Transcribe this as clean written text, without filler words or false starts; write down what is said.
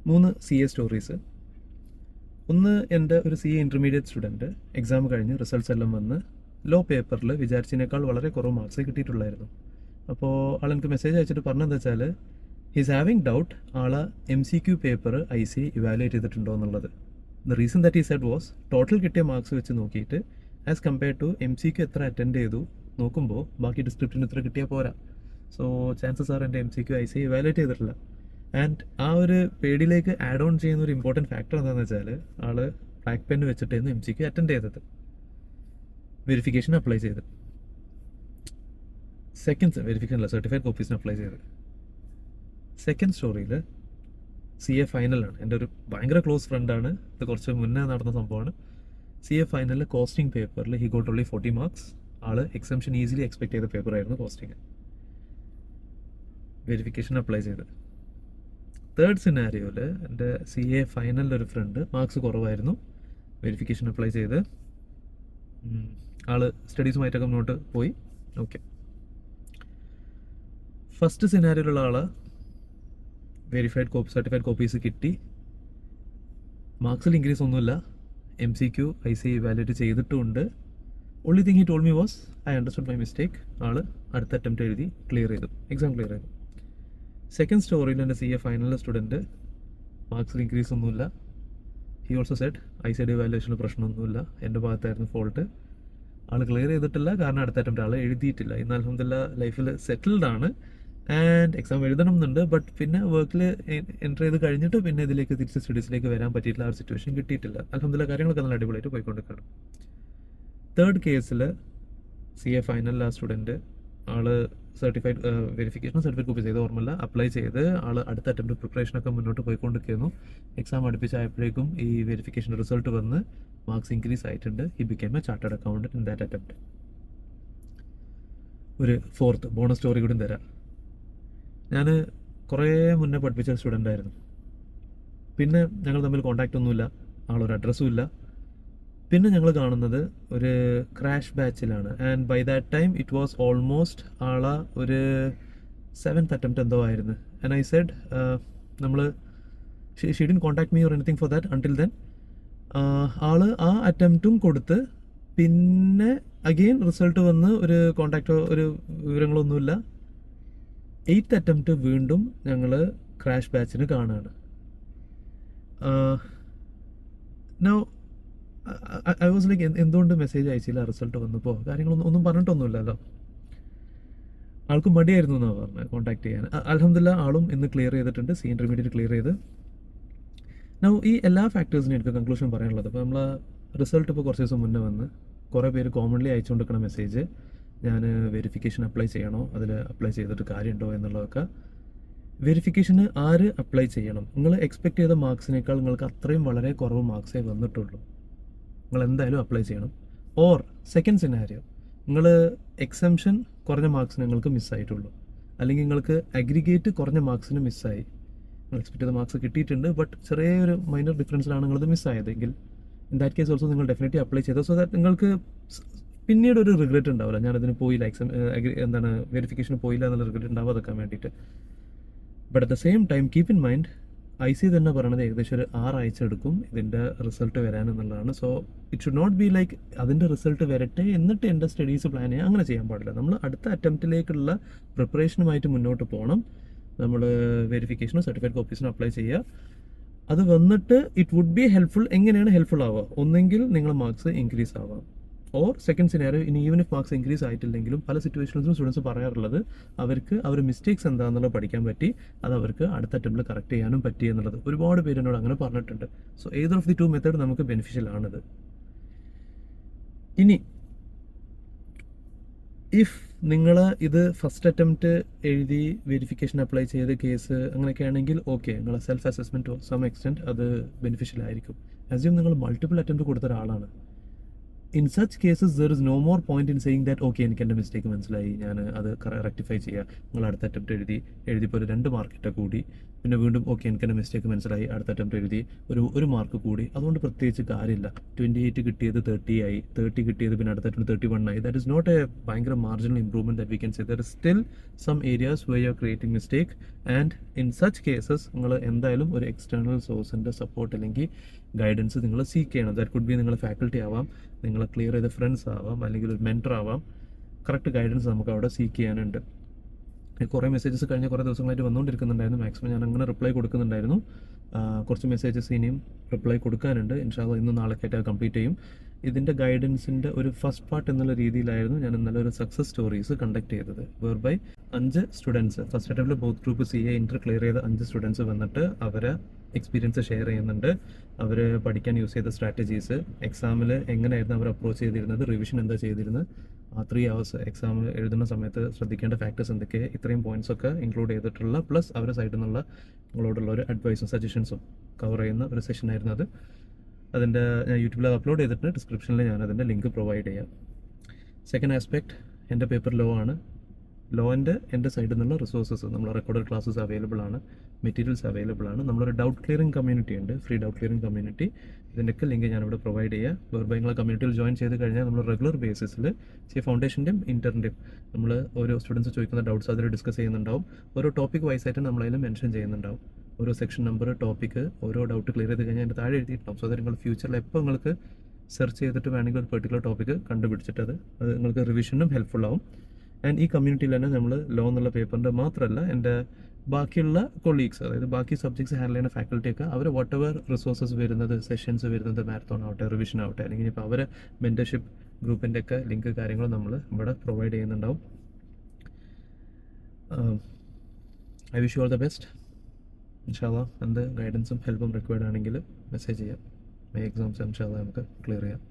3 CA stories. ഒന്ന്, എൻ്റെ ഒരു CA ഇൻ്റർമീഡിയറ്റ് സ്റ്റുഡൻറ്റ് എക്സാം കഴിഞ്ഞ് റിസൾട്ട്സ് എല്ലാം വന്ന് ലോ പേപ്പറിൽ വിചാരിച്ചതിനേക്കാൾ വളരെ കുറവ് മാർക്സ് കിട്ടിയിട്ടുള്ളായിരുന്നു. അപ്പോൾ ആളെനിക്ക് മെസ്സേജ് അയച്ചിട്ട് പറഞ്ഞതെന്ന് വെച്ചാൽ ഹീസ് ഹാവിങ് ഡൗട്ട് ആളെ MCQ പേപ്പർ ICAI ഇവാലുവേറ്റ് ചെയ്തിട്ടുണ്ടോ എന്നുള്ളത്. The reason that he said was total കിട്ടിയ മാർക്സ് വെച്ച് നോക്കിയിട്ട് ആസ് കമ്പയർ ടു MCQ എത്ര അറ്റൻഡ് ചെയ്തു നോക്കുമ്പോൾ ബാക്കി ഡിസ്ക്രിപ്റ്റിന് ഇത്ര കിട്ടിയാൽ പോരാ. സോ ചാൻസസ് ആർ എൻ്റെ MCQ ICAI ഇവാലുവേറ്റ് ചെയ്തിട്ടില്ല. ആൻഡ് ആ ഒരു പേടിയിലേക്ക് ആഡ് ഓൺ ചെയ്യുന്ന ഒരു ഇമ്പോർട്ടൻറ്റ് ഫാക്ടർ എന്താണെന്ന് വെച്ചാൽ ആൾ ബ്ലാക്ക് പെൻ വെച്ചിട്ടായിരുന്നു MCQ അറ്റൻഡ് ചെയ്തത്, വെരിഫിക്കേഷൻ അപ്ലൈ ചെയ്ത്. സെക്കൻഡ് വെരിഫിക്കേഷൻ അല്ല, സർട്ടിഫൈഡ് കോപ്പീസിന് അപ്ലൈ ചെയ്ത്. സെക്കൻഡ് സ്റ്റോറിയിൽ CA ഫൈനലാണ്. എൻ്റെ ഒരു ഭയങ്കര ക്ലോസ് ഫ്രണ്ടാണ്, ഇത് കുറച്ച് മുന്നേ നടന്ന സംഭവമാണ്. CA ഫൈനലിൽ കോസ്റ്റിംഗ് പേപ്പറിൽ ഹി ഗോട്ട് ഓൺലി 40 മാർക്സ്. ആൾ എക്സംഷൻ ഈസിലി എക്സ്പെക്ട് ചെയ്ത പേപ്പറായിരുന്നു കോസ്റ്റിംഗ്. വെരിഫിക്കേഷൻ അപ്ലൈ ചെയ്ത്. തേർഡ് സിനാരിയോയിൽ എൻ്റെ CA ഫൈനലിൽ ഒരു ഫ്രണ്ട് മാർക്സ് കുറവായിരുന്നു, വെരിഫിക്കേഷൻ അപ്ലൈ ചെയ്ത്. ആൾ സ്റ്റഡീസുമായിട്ടൊക്കെ മുന്നോട്ട് പോയി. ഓക്കെ. ഫസ്റ്റ് സിനാരിയോയിലുള്ള ആൾ സർട്ടിഫൈഡ് കോപ്പീസ് കിട്ടി, മാർക്സിൽ ഇൻക്രീസ് ഒന്നുമില്ല, MCQ ICAI ഇവാലുവേറ്റ് ചെയ്തിട്ടുമുണ്ട്. Only thing he told me was I understood my mistake. ആൾ അടുത്ത അറ്റംപ്റ്റ് എഴുതി ക്ലിയർ ചെയ്തു, എക്സാം ക്ലിയർ ചെയ്തു. സെക്കൻഡ് സ്റ്റോറിയിൽ എൻ്റെ CA ഫൈനൽ സ്റ്റുഡൻറ്റ് മാർക്സിൽ ഇൻക്രീസ് ഒന്നുമില്ല. ഹി ഓൾസോ സെഡ് ICAI ഇവാലുവേഷനിൽ പ്രശ്നമൊന്നുമില്ല, എൻ്റെ ഭാഗത്തായിരുന്നു ഫോൾട്ട്. ആൾ ക്ലിയർ ചെയ്തിട്ടില്ല കാരണം അടുത്ത അറ്റംപ്റ്റ് ആൾ എഴുതിയിട്ടില്ല. ഇന്ന് അൽഹംദുലില്ലാ ലൈഫിൽ സെറ്റിൽഡ് ആണ് ആൻഡ് എക്സാം എഴുതണം എന്നുണ്ട്. ബട്ട് പിന്നെ വർക്കിൽ എൻ്റർ ചെയ്ത് കഴിഞ്ഞിട്ട് പിന്നെ ഇതിലേക്ക് തിരിച്ച് സ്റ്റഡീസിലേക്ക് വരാൻ പറ്റിയിട്ടില്ല, ആ ഒരു സിറ്റുവേഷൻ കിട്ടിയിട്ടില്ല. അൽഹംദുലില്ലാ കാര്യങ്ങളൊക്കെ നല്ല അടിപൊളിയായിട്ട് പോയിക്കൊണ്ടിരിക്കുകയാണ്. തേർഡ് കേസിൽ CA ഫൈനൽ ആ സ്റ്റുഡൻറ്റ് ആൾ സർട്ടിഫൈഡ് സർട്ടിഫൈഡ് കോപ്പി ചെയ്ത് ഓർമ്മല്ല അപ്ലൈ ചെയ്ത് ആൾ അടുത്ത അറ്റംപ്റ്റ് പ്രിപ്പറേഷനൊക്കെ മുന്നോട്ട് പോയിക്കൊണ്ടിരിക്കുന്നു. എക്സാം അടുപ്പിച്ചായപ്പോഴേക്കും ഈ വെരിഫിക്കേഷൻ റിസൾട്ട് വന്ന് മാർക്സ് ഇൻക്രീസ് ആയിട്ടുണ്ട്. He became A chartered accountant in that attempt. ഒരു ഫോർത്ത് ബോണസ് സ്റ്റോറി കൂടി തരാം. ഞാൻ കുറേ മുന്നേ പഠിപ്പിച്ച സ്റ്റുഡൻ്റ് ആയിരുന്നു. പിന്നെ ഞങ്ങൾ തമ്മിൽ കോൺടാക്റ്റ് ഒന്നുമില്ല, ആളൊരു അഡ്രസ്സും ഇല്ല. പിന്നെ ഞങ്ങൾ കാണുന്നത് ഒരു ക്രാഷ് ബാച്ചിലാണ്. And by that time it was almost ആളെ ഒരു 7th അറ്റംപ്റ്റ് എന്തോ ആയിരുന്നു. ആൻഡ് ഐ സെഡ് നമ്മൾ she didn't contact me or anything for that until then. ആൾ ആ അറ്റംപ്റ്റും കൊടുത്ത് പിന്നെ അഗെയിൻ റിസൾട്ട് വന്ന് ഒരു കോൺടാക്റ്റോ ഒരു വിവരങ്ങളൊന്നുമില്ല. 8th അറ്റംപ്റ്റ് വീണ്ടും ഞങ്ങൾ ക്രാഷ് ബാച്ചിന് കാണുകയാണ്. നൗ ഐ വാസ് ലൈക്ക് എന്തുകൊണ്ട് മെസ്സേജ് അയച്ചില്ല റിസൾട്ട് വന്നപ്പോൾ? കാര്യങ്ങളൊന്നും പറഞ്ഞിട്ടൊന്നുമില്ലല്ലോ. ആൾക്ക് മടിയായിരുന്നു എന്നാണ് പറഞ്ഞത് കോൺടാക്ട് ചെയ്യാൻ. അൽഹംദുലില്ലാ ആളും ഇന്ന് ക്ലിയർ ചെയ്തിട്ടുണ്ട്, CA ഇൻ്റർമീഡിയറ്റ് ക്ലിയർ ചെയ്ത്. നൗ ഈ എല്ലാ ഫാക്ടേഴ്സിനും എനിക്ക് കൺക്ലൂഷൻ പറയാനുള്ളത്, ഇപ്പോൾ നമ്മൾ റിസൾട്ട് ഇപ്പോൾ കുറച്ച് ദിവസം മുന്നേ വന്ന് കുറേ പേര് കോമൺലി അയച്ചുകൊണ്ടിരിക്കുന്ന മെസ്സേജ് ഞാൻ വെരിഫിക്കേഷൻ അപ്ലൈ ചെയ്യണോ, അതിൽ അപ്ലൈ ചെയ്തിട്ട് കാര്യമുണ്ടോ എന്നുള്ളതൊക്കെ. വെരിഫിക്കേഷന് ആര് അപ്ലൈ ചെയ്യണം? നിങ്ങൾ എക്സ്പെക്ട് ചെയ്ത മാർക്സിനേക്കാൾ നിങ്ങൾക്ക് അത്രയും വളരെ കുറവ് മാർക്സേ വന്നിട്ടുള്ളൂ, നിങ്ങൾ എന്തായാലും അപ്ലൈ ചെയ്യണം. ഓർ സെക്കൻഡ് സിനാരിയോ, നിങ്ങൾ എക്സംഷൻ കുറഞ്ഞ മാർക്സിന് നിങ്ങൾക്ക് മിസ്സായിട്ടുള്ളൂ, അല്ലെങ്കിൽ നിങ്ങൾക്ക് അഗ്രിഗേറ്റ് കുറഞ്ഞ മാർക്സിന് മിസ്സായി. നിങ്ങൾ എക്സ്പെക്ട് ചെയ്ത മാർക്സ് കിട്ടിയിട്ടുണ്ട്, ബട്ട് ചെറിയൊരു മൈനർ ഡിഫറൻസിലാണ് നിങ്ങളത് മിസ്സായതെങ്കിൽ ഇൻ ദാറ്റ് കേസ് ഓൾസോ നിങ്ങൾ ഡെഫിനറ്റ്ലി അപ്ലൈ ചെയ്തോ, സോ ദാറ്റ് നിങ്ങൾക്ക് പിന്നീട് ഒരു റിഗ്രറ്റ് ഉണ്ടാവില്ല. ഞാനതിന് പോയില്ല, വെരിഫിക്കേഷന് പോയില്ല എന്നുള്ള റിഗ്രറ്റ് ഉണ്ടാവാതെക്കാൻ വേണ്ടിയിട്ട്. But at the same time keep in mind ICAI തന്നെ പറയണത് ഏകദേശം ഒരു 6 ആഴ്ച എടുക്കും ഇതിൻ്റെ റിസൾട്ട് വരാനെന്നുള്ളതാണ്. So it should not be like അതിൻ്റെ റിസൾട്ട് വരട്ടെ എന്നിട്ട് എൻ്റെ സ്റ്റഡീസ് പ്ലാൻ ചെയ്യാൻ, അങ്ങനെ ചെയ്യാൻ പാടില്ല. നമ്മൾ അടുത്ത അറ്റംപ്റ്റിലേക്കുള്ള പ്രിപ്പറേഷനുമായിട്ട് മുന്നോട്ട് പോകണം. നമ്മൾ വെരിഫിക്കേഷനോ സർട്ടിഫൈഡ് കോപ്പീസിനോ അപ്ലൈ ചെയ്യുക. അത് വന്നിട്ട് ഇറ്റ് വുഡ് ബി ഹെൽപ്ഫുൾ. എങ്ങനെയാണ് ഹെൽപ്ഫുൾ ആവുക? ഒന്നെങ്കിൽ നിങ്ങളുടെ മാർക്സ് ഇൻക്രീസ് ആവാം, ഓർ സെക്കൻഡ് സിനാരിയോ, ഇനി ഈവൻ ഇഫ് മാർക്സ് ഇൻക്രീസ് ആയിട്ടില്ലെങ്കിലും പല സിറ്റുവേഷൻസിലും സ്റ്റുഡൻസ് പറയാറുള്ളത് അവർക്ക് അവർ മിസ്റ്റേക്സ് എന്താണെന്നുള്ളത് പഠിക്കാൻ പറ്റി, അത് അവർക്ക് അടുത്ത അറ്റംപ്റ്റിൽ കറക്റ്റ് ചെയ്യാനും പറ്റി എന്നുള്ളത്. ഒരുപാട് പേര് എന്നോട് അങ്ങനെ പറഞ്ഞിട്ടുണ്ട്. So either of the 2 method നമുക്ക് ബെനിഫിഷ്യൽ ആണിത്. ഇനി ഇഫ് നിങ്ങൾ ഇത് ഫസ്റ്റ് അറ്റംപ്റ്റ് എഴുതി വെരിഫിക്കേഷൻ അപ്ലൈ ചെയ്ത കേസ് അങ്ങനെയൊക്കെ ആണെങ്കിൽ ഓക്കെ, നിങ്ങളെ self assessment to some extent അത് ബെനിഫിഷ്യൽ ആയിരിക്കും. അസ്യൂം നിങ്ങൾ മൾട്ടിപ്പിൾ അറ്റംപ്റ്റ് കൊടുത്ത ഒരാളാണ്, in such cases there is no more point in saying that okay എനിക്ക് എൻ്റെ മിസ്റ്റേക്ക് മനസ്സിലായി, ഞാൻ അത് റെക്ടിഫൈ ചെയ്യുക, നിങ്ങൾ അടുത്ത അറ്റംപ്റ്റ് എഴുതിയപ്പോൾ ഒരു 2 മാർക്കിട്ട കൂടി, പിന്നെ വീണ്ടും ഓക്കെ എനിക്ക് എൻ്റെ മിസ്റ്റേക്ക് മനസ്സിലായി, അടുത്ത അറ്റംപ്റ്റ് എഴുതി ഒരു മാർക്ക് കൂടി. അതുകൊണ്ട് പ്രത്യേകിച്ച് കാര്യമില്ല. 28 കിട്ടിയത് 30 ആയി, 30 കിട്ടിയത് പിന്നെ അടുത്ത അറ്റംപ്റ്റ് 31 ആയി. ദാറ്റ് ഇസ് നോട്ട് എ ഭയങ്കര marginal improvement that we can say. There is still some areas where you are creating mistake. And in such cases നിങ്ങൾ എന്തായാലും ഒരു എക്സ്റ്റേണൽ സോഴ്സിൻ്റെ സപ്പോർട്ട് അല്ലെങ്കിൽ ഗൈഡൻസ് നിങ്ങൾ സീക്ക് ചെയ്യണം. ദാറ്റ് കുഡ് ബി നിങ്ങളുടെ faculty ആവാം, നിങ്ങളെ ക്ലിയർ ചെയ്ത ഫ്രണ്ട്സ് ആവാം, അല്ലെങ്കിൽ ഒരു മെൻറ്റർ ആവാം. കറക്റ്റ് ഗൈഡൻസ് നമുക്ക് അവിടെ സീക്ക് ചെയ്യാനുണ്ട്. കുറേ മെസ്സേജസ് കഴിഞ്ഞ കുറേ ദിവസങ്ങളായിട്ട് വന്നുകൊണ്ടിരിക്കുന്നുണ്ടായിരുന്നു. മാക്സിമം ഞാൻ അങ്ങനെ റിപ്ലൈ കൊടുക്കുന്നുണ്ടായിരുന്നു. കുറച്ച് മെസ്സേജസ് ഇനിയും റിപ്ലൈ കൊടുക്കാനുണ്ട്. ഇൻഷാല്ലാ ഇന്ന് നാളെക്കായിട്ട് കംപ്ലീറ്റ് ചെയ്യും. ഇതിൻ്റെ ഗൈഡൻസിൻ്റെ ഒരു ഫസ്റ്റ് പാർട്ട് എന്നുള്ള രീതിയിലായിരുന്നു ഞാൻ ഇന്നലെ ഒരു സക്സസ് സ്റ്റോറീസ് കണ്ടക്ട് ചെയ്തത്. വെർ ബൈ 5 സ്റ്റുഡൻസ് ഫസ്റ്റ് അറ്റംപ്റ്റിൽ both group CA inter clear ചെയ്ത 5 സ്റ്റുഡൻസ് വന്നിട്ട് അവരെ എക്സ്പീരിയൻസ് ഷെയർ ചെയ്യുന്നുണ്ട്. അവർ പഠിക്കാൻ യൂസ് ചെയ്ത സ്ട്രാറ്റജീസ്, എക്സാമിൽ എങ്ങനെയായിരുന്നു അവർ അപ്രോച്ച് ചെയ്തിരുന്നത്, റിവിഷൻ എന്താ ചെയ്തിരുന്നത്, 3 hours എക്സാം എഴുതുന്ന സമയത്ത് ശ്രദ്ധിക്കേണ്ട ഫാക്ടേഴ്സ് എന്തൊക്കെ, ഇത്രയും പോയിന്റ്സ് ഒക്കെ ഇൻക്ലൂഡ് ചെയ്തിട്ടുള്ള പ്ലസ് അവരുടെ സൈഡിൽ നിന്നുള്ള നിങ്ങളോടുള്ള ഒരു അഡ്വൈസും സജഷൻസും കവർ ചെയ്യുന്ന ഒരു സെഷൻ ആയിരുന്നു അത്. അതിൻ്റെ ഞാൻ യൂട്യൂബിൽ അപ്ലോഡ് ചെയ്തിട്ട് ഡിസ്ക്രിപ്ഷനിൽ ഞാൻ അതിൻ്റെ ലിങ്ക് പ്രൊവൈഡ് ചെയ്യാം. സെക്കൻഡ് ആസ്പെക്ട് എൻ്റെ പേപ്പർ ലോ ആണ്. ലോൻ്റെ എൻ്റെ സൈഡിൽ നിന്നുള്ള റിസോഴ്സസ്, നമ്മൾ റെക്കോർഡഡ് ക്ലാസ്സസ് അവൈലബിൾ ആണ്, മെറ്റീരിയൽസ് അവൈലബിൾ ആണ്. നമ്മളൊരു ഡൗട്ട് ക്ലിയറിംഗ് കമ്മ്യൂണിറ്റി ഉണ്ട്, ഫ്രീ ഡൗട്ട് ക്ലിയറിംഗ് കമ്മ്യൂണിറ്റി. ഇതിൻ്റെയൊക്കെ ലിങ്ക് ഞാനിവിടെ പ്രൊവൈഡ് ചെയ്യുക. വെറുതെ നിങ്ങളെ കമ്മ്യൂണിറ്റിയിൽ ജോയിൻ ചെയ്ത് കഴിഞ്ഞാൽ നമ്മൾ റെഗുലർ ബേസിസിൽ ഫൗണ്ടേഷൻ്റെയും ഇൻ്ററിൻ്റെയും നമ്മൾ ഓരോ സ്റ്റുഡൻസ് ചോദിക്കുന്ന ഡൗട്ട്സ് അതിൽ ഡിസ്കസ് ചെയ്യുന്നുണ്ടാവും. ഓരോ ടോപ്പിക് വൈസ് ആയിട്ട് നമ്മളതിൽ മെൻഷൻ ചെയ്യുന്നുണ്ടാവും. ഓരോ സെക്ഷൻ നമ്പർ, ടോപ്പിക്ക്, ഓരോ ഡൗട്ട് ക്ലിയർ ചെയ്ത് കഴിഞ്ഞാൽ അതിൻ്റെ താഴെ എഴുതിയിട്ടുണ്ടാവും. സോ അത് നിങ്ങൾ ഫ്യൂച്ചറിൽ എപ്പോൾ നിങ്ങൾക്ക് സെർച്ച് ചെയ്തിട്ട് വേണമെങ്കിൽ ഒരു പെർട്ടിക്കുലർ ടോപ്പിക്ക് കണ്ടുപിടിച്ചിട്ട് അത് നിങ്ങൾക്ക് റിവിഷനും ഹെൽപ്ഫുൾ ആവും. ആൻഡ് ഈ കമ്മ്യൂണിറ്റിയിൽ തന്നെ നമ്മൾ ലോ എന്നുള്ള പേപ്പറിൻ്റെ മാത്രമല്ല എൻ്റെ ബാക്കിയുള്ള കൊളീഗ്സ്, അതായത് ബാക്കി സബ്ജക്ട്സ് ഹാൻഡിൽ ചെയ്യുന്ന ഫാക്കൽറ്റിയൊക്കെ അവർ വാട്ട് എവർ റിസോഴ്സസ് വരുന്നത്, സെഷൻസ് വരുന്നത്, മാരത്തോൺ ആവട്ടെ, റിവിഷൻ ആവട്ടെ, അല്ലെങ്കിൽ ഇപ്പോൾ അവരെ മെൻറ്റർഷിപ്പ് ഗ്രൂപ്പിൻ്റെ ഒക്കെ ലിങ്ക് കാര്യങ്ങളും നമ്മൾ ഇവിടെ പ്രൊവൈഡ് ചെയ്യുന്നുണ്ടാവും. I wish you all the best. ഇൻഷാല്ലാ എന്ത് ഗൈഡൻസും ഹെൽപ്പും റിക്വയർഡ് ആണെങ്കിൽ മെസ്സേജ് ചെയ്യാം. എക്സാംസ് ഇൻഷാല്ലാ നമുക്ക് ക്ലിയർ ചെയ്യാം.